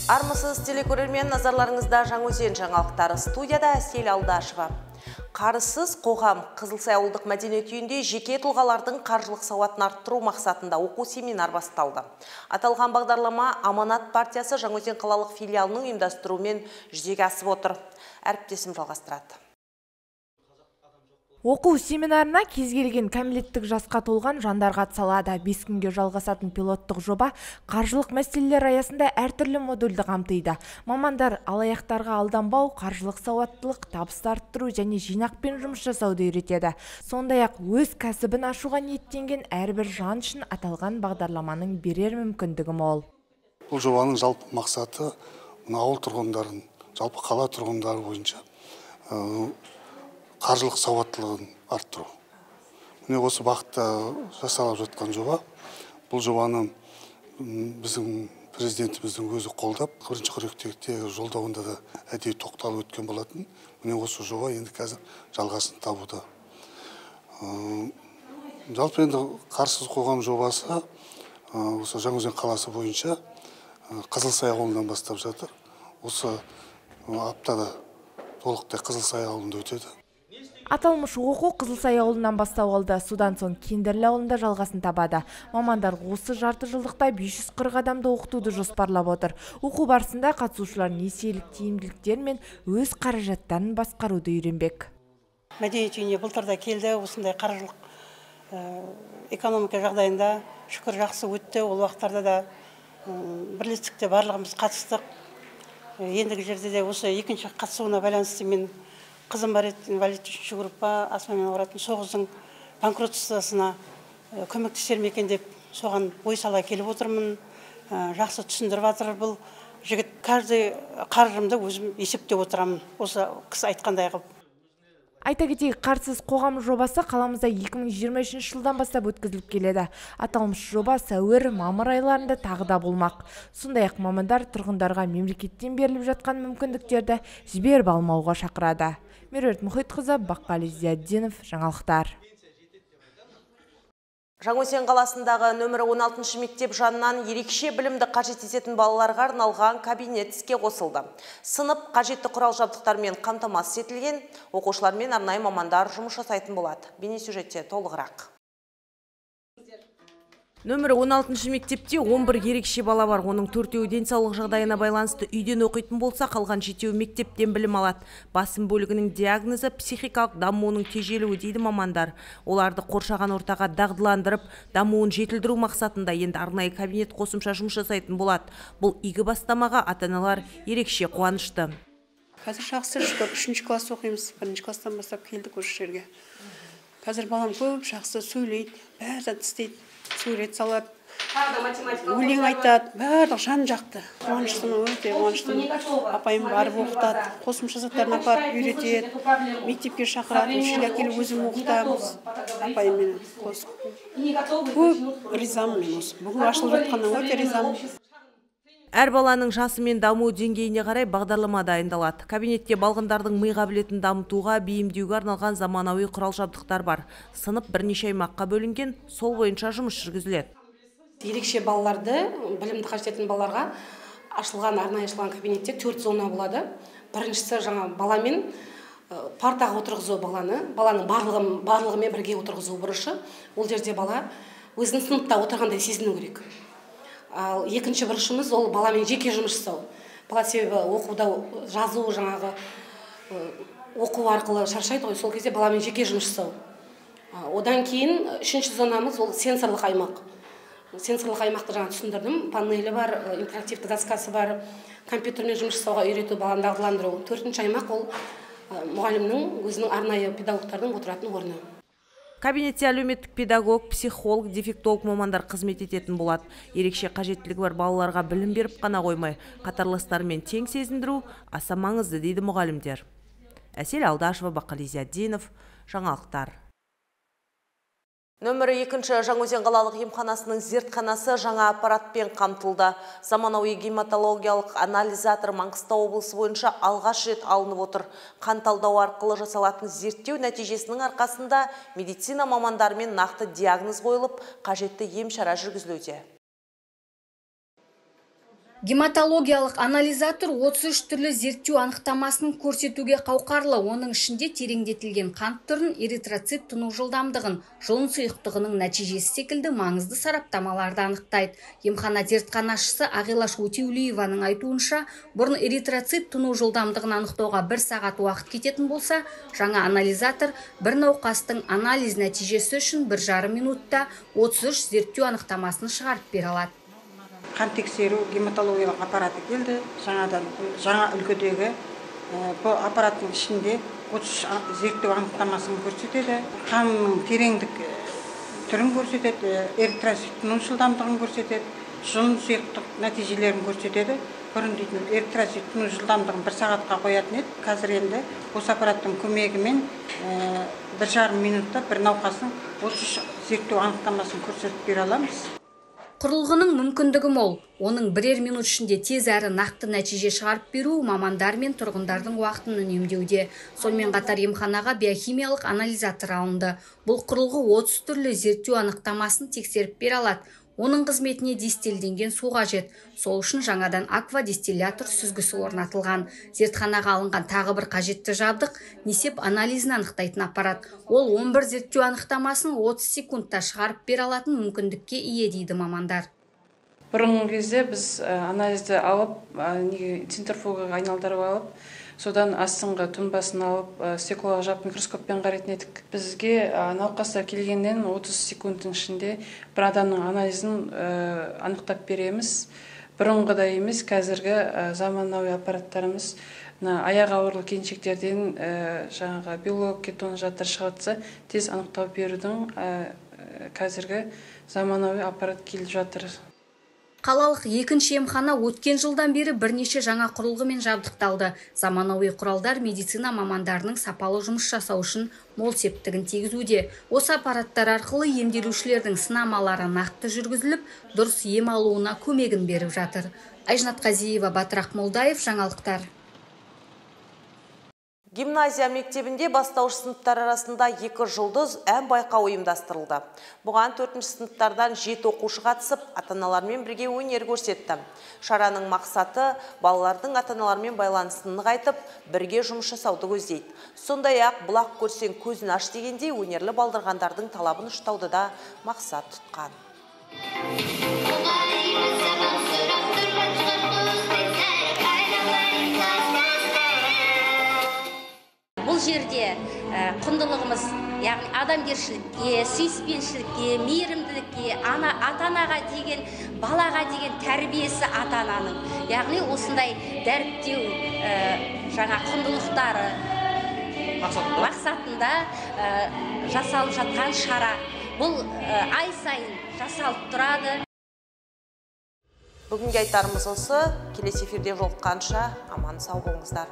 Армысыз телекөрермен, назарларыңызда Жаңаөзен жаңалықтары, студияда Әсел Алдашева. Қарызсыз қоғам Қызылсай ауылдық мәдениет үйінде жеке тұлғалардың қаржылық сауатын арттыру мақсатында оқу семинар басталды. Аталған бағдарлама Аманат партиясы Жаңаөзен қалалық филиалының ұйымдастыруымен жүзеге асып отыр. Әріптесім жалғастырады. Оқу семинарына кез келген кәмелеттік жасқа толған жандарға атсалады. 5 күнге жалғасатын пилоттық жоба қаржылық мәселелер аясында әртүрлі модульді қамтиды. Мамандар алаяқтарға алданбау, қаржылық сауаттылық, табысты арттыру және жинақпен жұмыс жасауды үйретеді. Сондай-ақ өз кәсібін ашуға ниеттенген әрбір жан үшін аталған бағдарламаның берер мүмкіндігі мол. Бұл жобаның жалпы мақсаты ауыл тұрғындарын, жалпы қала тұрғындары бойынша қаржылық сауаттылығын арттыру. Міне осы бағытта жасалып жатқан жоба. Бұл жобаны біздің президентіміздің өзі қолдап, бірінші қыркүйектегі жолдауында да әдейі тоқталып өткен болатын. Міне осы жоба енді қазір жалғасын табуда. Жалпы енді қарызсыз қоғам жобасы осы Жаңаөзен қаласы бойынша Қызылсай ауылынан бастап жатыр. Осы аптада толықтай Қызылсай ауылында өтеді. Аталмыш оқу Қызылсай ауылынан бастау алды. Содан соң Кендірлі ауылында жалғасын табады. Мамандар осы жарты жылдықта 540 адамды оқытуды жоспарлап отыр. Оқу барысында қатысушылар несиелік тиімділіктер мен өз қаражаттарын басқаруды үйренбек. Мәдениет үйіне былтырда келді, осындай қаржылық экономика жағдайында шүкір жақсы өтті. Ол уақыттарда да бірлестікте барлығымыз қатыстық. Ендігі жерде де осы екінші қатысуына байланысты мен қызым бар еді, инвалид 3-ші группа, астмамен ауыратын соғыздың банкротствосына көмектесер ме екен деп соған ой сала келіп отырмын. Жақсы түсіндіріп жатыр бұл жігіт. Каждый қаржымды өзім есептеп отырамын, осы кісі айтқандай қылып. Айта кетейік, қарызсыз қоғам жобасы қаламызда 2023 жылдан бастап өткізіліп келеді. Аталмыш жоба сәуір-мамыр айларында тағы да болмақ. Сондай-ақ мамандар тұрғындарға мемлекеттен беріліп жатқан мүмкіндіктерді жіберіп алмауға шақырады. Меруерт Мұхитқызы, Баққали Зияддинов, жаңалықтар. Жаңаөзен қаласындағы нөмірі 16-шы мектеп жанынан ерекше білімді қажет ететін балаларға арналған кабинет іске қосылды. Сынып қажетті құрал жабдықтармен қамтамасыз етілген, оқушылармен арнайы мамандар жұмыс жасайтын болады. Бейнесюжетте толығырақ. Нөмірі 16-шы мектепте 11 ерекше бала бар. Оның 4-еуі денсаулық жағдайына байланысты үйден оқитын болса, қалған 7-еуі мектептен білім алады. Басым бөлігінің диагнозы психикалық дамуының тежелуі дейді мамандар. Оларды қоршаған ортаға дағдыландырып, дамуын жетілдіру мақсатында енді арнайы кабинет қосымша жұмыс жасайтын болады. Бұл игі бастамаға ата-аналар ерекше қуанышты. Қазір жақсы шүкір, 3-ші класс оқимыз. 1-ші класстан бастап келдік осы жерге. Қазір балам көп жақсы сөйлейді, бәрі істейді. Сурет салады, өлең айтады, барлық жан жақты. Қуаныштымын, өте қуаныштымын. Апайым барып оқытады, қосымша заттарын апарып үйретеді, мектепке шақырады, үшілі әкеліп өзім оқытамыз. Апайыммен қосып. Көп ризамын мен осы. Бүгін ашылып жатқаннан өте ризамын. Әр баланың жасы мен даму деңгейіне қарай бағдарлама дайындалады. Кабинетте балғындардың ми қабілетін дамытуға, бейімдеуге арналған заманауи құрал жабдықтар бар. Сынып бірнеше аймаққа бөлінген, сол бойынша жұмыс жүргізіледі. Ерекше балаларды, білімді қажет ететін балаларға арнайы ашылған кабинетте 4 зона болады. Біріншісі жаңа баламен партаға отырғызу баланың барлығымен бірге отырғызу бұрышы. Ол жерде бала өзінің сыныпта отырғандай сезіну керек. Ал екінші бұрышымыз ол баламен жеке жұмыс жасау. Бала себебі оқуда жазу жаңағы оқу арқылы шаршайды ғой, сол кезде баламен жеке жұмыс жасау. Одан кейін үшінші зонамыз ол сенсорлық аймақ. Сенсорлық аймақты жаңа түсіндірдім. Панелі бар, интерактивті доскасы бар, компьютермен жұмыс жасауға үйрету, баланы дағдыландыру. 4-ші аймақ ол мұғалімнің өзінің арнайы педагогтардың отыратын орны. Кабинетте әлеуметтік педагог, психолог, дефектолог мамандар қызмет ететін болады. Ерекше қажеттілігі бар балаларға білім беріп қана қоймай, қатарластарымен тең сезіндіру аса маңызды дейді мұғалімдер. Әсел Алдашева, Баққали Зияддинов, жаңалықтар. Нөмірі 2-ші Жаңаөзен қалалық емханасының зертханасы жаңа аппаратпен қамтылды. Заманауи гематологиялық анализатор Маңғыстау облысы бойынша алғаш рет алынып отыр. Қан талдау арқылы жасалатын зерттеу нәтижесінің арқасында медицина мамандарымен нақты диагноз қойылып, қажетті ем шара жүргізілуде. Гематологиялық анализатор 33 түрлі зерттеу анықтамасын көрсетуге қауқарлы. Оның ішінде тереңдетілген қант түрін, эритроцит тұну жылдамдығын, жұлын сұйықтығының нәтижесі секілді маңызды сараптамаларды анықтайды. Емхана зертханашысы Ағилаш Өтеулиеваның айтуынша, бұрын эритроцит тұну жылдамдығын анықтауға 1 сағат уақыт кететін болса, жаңа анализатор бір науқастың анализ нәтижесі үшін 1,5 минутта 33 зерттеу анықтамасын шығарып бере алады. Қан тексеру гематологиялық аппараты келді. Жаңа үлгідегі бұл аппараттың ішінде 30 зерттеу анықтамасын көрсетеді. Қанның тереңдік түрін көрсетеді, эритроцит жылдамдығын көрсетеді, жұлын сұйықтық нәтижелерін көрсетеді. Бұрын дейтін эритроцит жылдамдығын 1 сағатқа қоятын еді. Қазір енді осы аппараттың көмегімен 1,5 минутта бір науқастың 30 зерттеу анықтамасын көрсетіп бере аламыз. Құрылғының мүмкіндігі мол. Оның 1 минут ішінде тез әрі нақты нәтиже шығарып беру мамандар мен тұрғындардың уақытын үнемдеуде. Сонымен қатар емханаға биохимиялық анализатор алынды. Бұл құрылғы 30 түрлі зерттеу анықтамасын тексеріп бере алады. Оның қызметіне дистилденген су қажет. Сол үшін жаңадан аквадистиллятор сүзгісі орнатылған. Зертханаға алынған тағы бір қажетті жабдық несеп анализін анықтайтын аппарат. Ол 11 зерттеу анықтамасын 30 секундта шығарып бере алатын мүмкіндікке ие дейді мамандар. Бұрынғы кезде біз анализді алып, центрифугаға айналдырып алып, содан астыңғы тұнбасын алып, стеклоға жап микроскоппен қарайтын едік. Бізге науқастар келгеннен 30 секундтың ішінде бір адамның анализін анықтап береміз. Бұрынғыдай емес, қазіргі заманауи аппараттарымыз аяқ ауырлы келіншектерден жаңағы биолог кетон жаттар шығатса, тез анықтап берудің қазіргі заманауи аппарат келіп жатыр. Қалалық екінші емхана өткен жылдан бері бірнеше жаңа құрылғымен жабдықталды. Заманауи құралдар медицина мамандарының сапалы жұмыс жасау үшін мол септігін тигізуде. Осы аппараттар арқылы емделушілердің сынамалары нақты жүргізіліп, дұрыс ем алуына көмегін беріп жатыр. Айжанат Қазиева, Батырақ Молдаев, жаңалықтар. Гимназия мектебінде бастауыш сыныптар арасында 2 жұлдыз ән байқауы ұйымдастырылды. Бұған 4-ші сыныптардан 7 оқушы қатысып, ата-аналармен бірге өнер көрсетті. Шараның мақсаты балалардың ата-аналармен байланысын нығайтып, бірге жұмыс жасауды көздейді. Сондай-ақ бұлақ көрсең көзін аш дегендей өнерлі балдырғандардың талабын ұштауды да мақсат тұтқан. Бұл жерде құндылығымыз, яғни адамгершілікке, сүйіспеншілікке, мейірімділікке, ата-анаға деген, балаға деген тәрбиесі ата-ананың. Яғни осындай дәріптеу жаңа құндылықтары мақсатында жасалып жатқан шара. Бұл ай сайын жасалып тұрады. Бүгінге айтарымыз осы. Келесі эфирде жолыққанша аман сау болыңыздар.